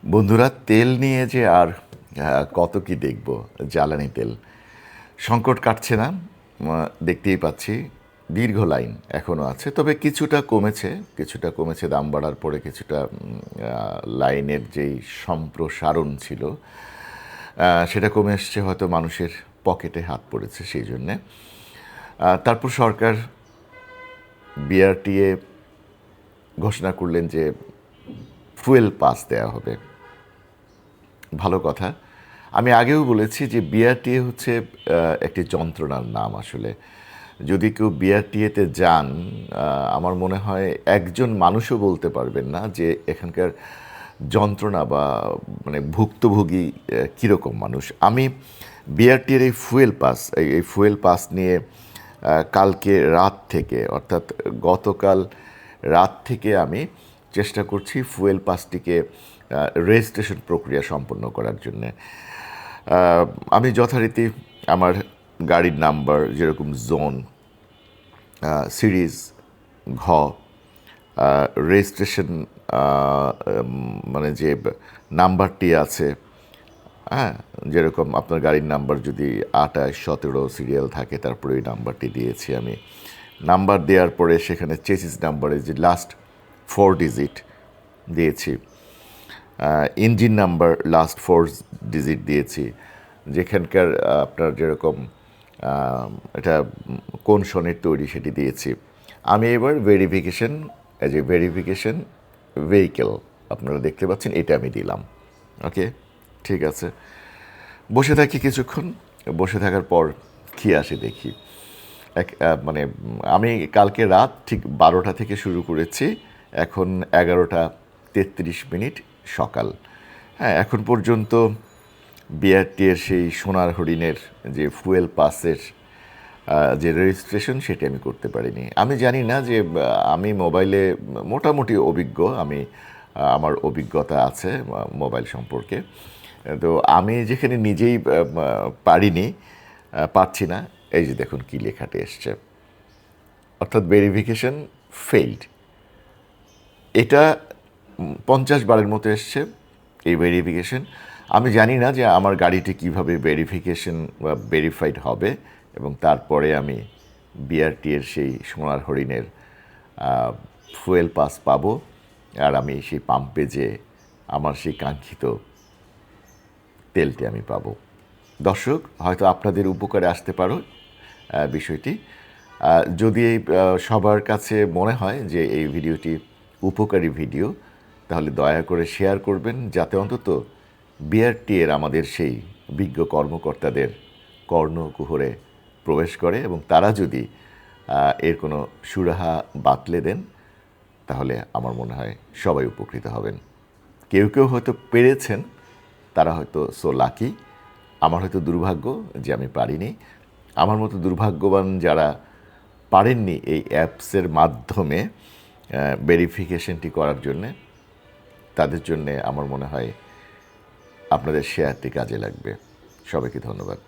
বন্ধুরা, তেল নিয়ে যে আর কত কি দেখব। জ্বালানি তেল সংকট কাটছে না। দেখতেই পাচ্ছি দীর্ঘ লাইন এখনও আছে, তবে কিছুটা কমেছে দাম বাড়ার পরে কিছুটা লাইনের যেই সম্প্রসারণ ছিল সেটা কমে এসছে, হয়তো মানুষের পকেটে হাত পড়েছে সেই জন্যে। তারপর সরকার বিআরটিএ ঘোষণা করলেন যে ফুয়েল পাস দেওয়া হবে। ভালো কথা। আমি আগেও বলেছি যে বিআরটিএ হচ্ছে একটি যন্ত্রণার নাম। আসলে যদি কেউ বিআরটিএতে যান, আমার মনে হয় একজন মানুষও বলতে পারবেন না যে এখানকার যন্ত্রণা বা মানে ভুক্তভোগী কীরকম মানুষ। আমি বিআরটিএর এই ফুয়েল পাস নিয়ে কালকে রাত থেকে, অর্থাৎ গতকাল রাত থেকে আমি চেষ্টা করছি ফুয়েল পাসটিকে রেজিস্ট্রেশন প্রক্রিয়া সম্পন্ন করার জন্যে। আমি যথারীতি আমার গাড়ির নাম্বার, যেরকম জোন, সিরিজ, ঘ, রেজিস্ট্রেশন মানে যে নাম্বারটি আছে, হ্যাঁ, যেরকম আপনার গাড়ির নাম্বার যদি 28-17 সিরিয়াল থাকে, তারপরে ওই নাম্বারটি দিয়েছি আমি। নাম্বার দেওয়ার পরে সেখানে চেসিস নাম্বারে যে লাস্ট 4 ডিজিট দিয়েছি, ইঞ্জিন নাম্বার লাস্ট 4 ডিজিট দিয়েছি, যেখানকার আপনার যেরকম এটা কোন সনের তৈরি সেটি দিয়েছি। আমি এবার ভেরিফিকেশন ভেহিকেল আপনারা দেখতে পাচ্ছেন, এটা আমি দিলাম। ওকে, ঠিক আছে। বসে থাকি কিছুক্ষণ, বসে থাকার পর কী আসে দেখি। মানে আমি কালকে রাত ঠিক 12টা থেকে শুরু করেছি, এখন 11টা 33 মিনিট সকাল। হ্যাঁ, এখন পর্যন্ত বিআরটিএর সেই সোনার হরিণের যে ফুয়েল পাসের যে রেজিস্ট্রেশন, সেটি আমি করতে পারিনি। আমি জানি না যে আমি মোবাইলে মোটামুটি অভিজ্ঞ, আমার অভিজ্ঞতা আছে মোবাইল সম্পর্কে। তো আমি যেখানে নিজেই পারছি না, এই যে দেখুন কী লেখাটি এসছে, অর্থাৎ ভেরিফিকেশন ফেইল্ড। এটা 50 বারের মতো এসছে এই ভেরিফিকেশন। আমি জানি না যে আমার গাড়িটি কীভাবে ভেরিফাইড হবে, এবং তারপরে আমি বিআরটিএর সেই সোনার হরিণের ফুয়েল পাস পাবো, আর আমি সেই পাম্পে যে আমার সেই কাঙ্ক্ষিত তেলটি আমি পাবো। দর্শক, হয়তো আপনাদের উপকারে আসতে পারো বিষয়টি। যদি সবার কাছে মনে হয় যে এই ভিডিওটি উপকারী ভিডিও, তাহলে দয়া করে শেয়ার করবেন, যাতে অন্তত বিআরটিএর আমাদের সেই বিজ্ঞ কর্মকর্তাদের কর্ণকুহরে প্রবেশ করে, এবং তারা যদি এর কোনো সুরাহা বাতলে দেন, তাহলে আমার মনে হয় সবাই উপকৃত হবেন। কেউ কেউ হয়তো পেরেছেন, তারা হয়তো সো লাকি। আমার হয়তো দুর্ভাগ্য যে আমি পারিনি। আমার মতো দুর্ভাগ্যবান যারা পারেননি এই অ্যাপসের মাধ্যমে ভেরিফিকেশনটি করার জন্যে, তাদের জন্যে আমার মনে হয় আপনাদের শেয়ারটি কাজে লাগবে। সবাইকে ধন্যবাদ।